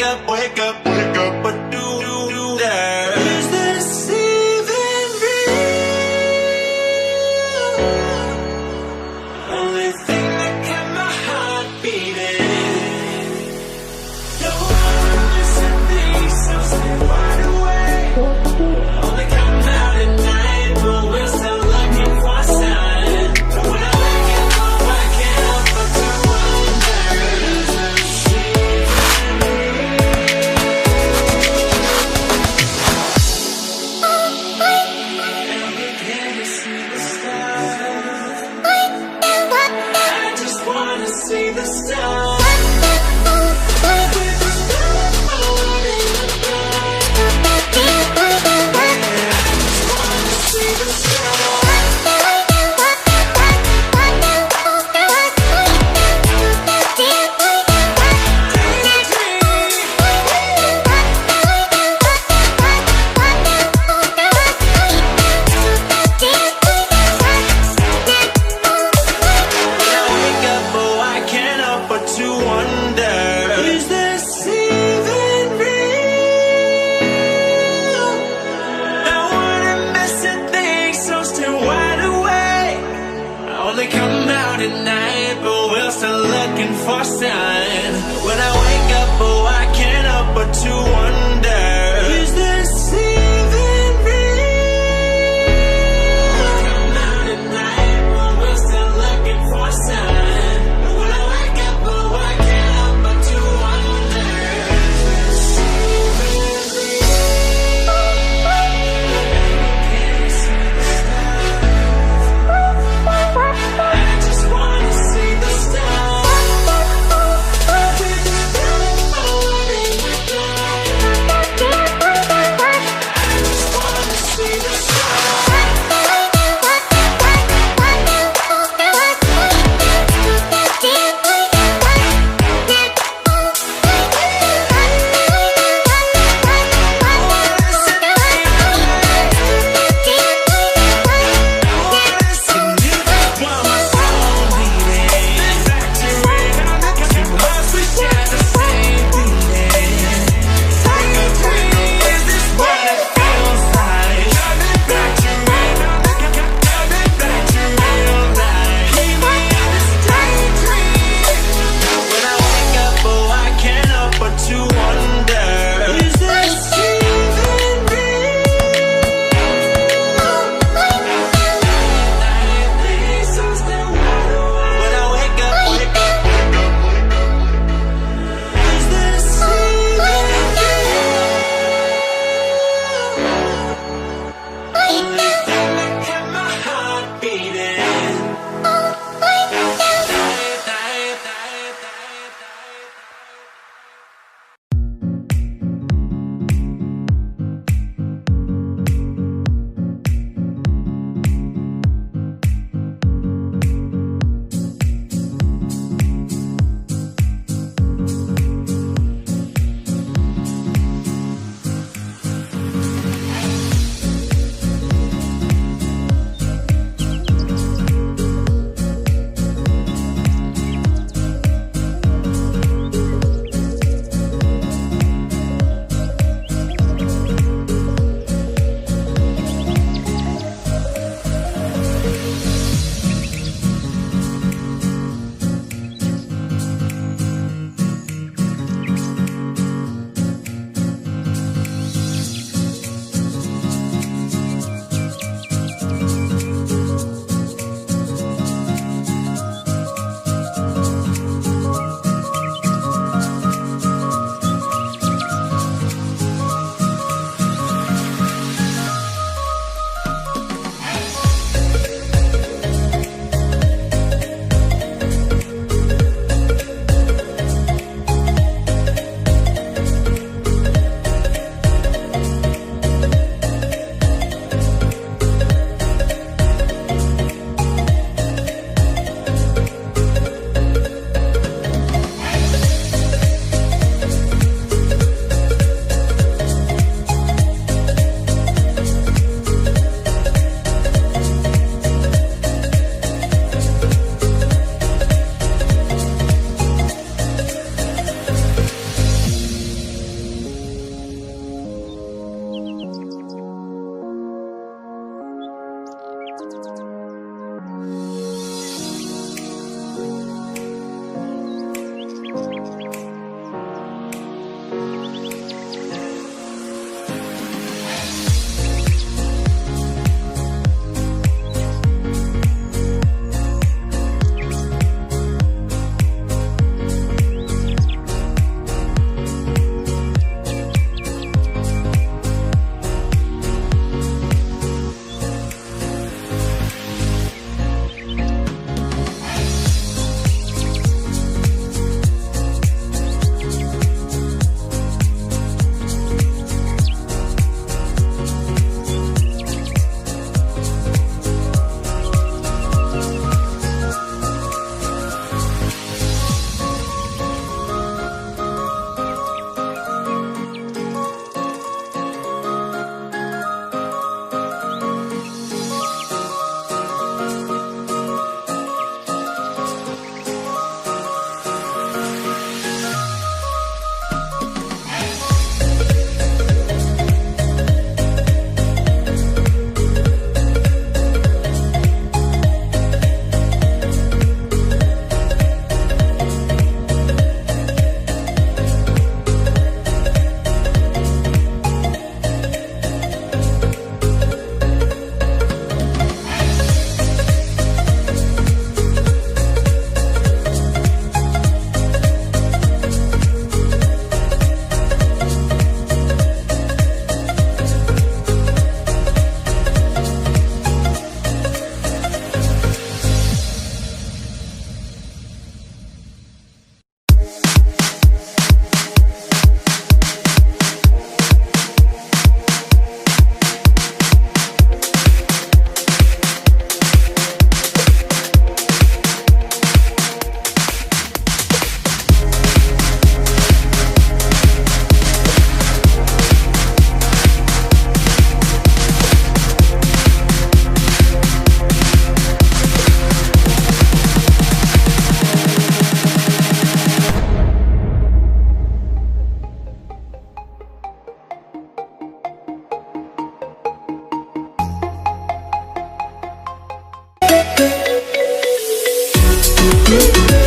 wake up, what do there? Is this even real? Only thing that kept my heart beating. No one missing things, so stay wide awake. Only come out at night, but we're still looking for a sign. But when I wake up, oh, I can't help but to wonder, is this even see the stars. They come out at night, but we're still looking for a sign. When I wake up, oh, I can't help but to wonder, is this even real? They come out at night, but we're still looking for a sign. When I wake up, oh, I can't help but to wonder, is this even real? Can't see the stars. We'll be right back.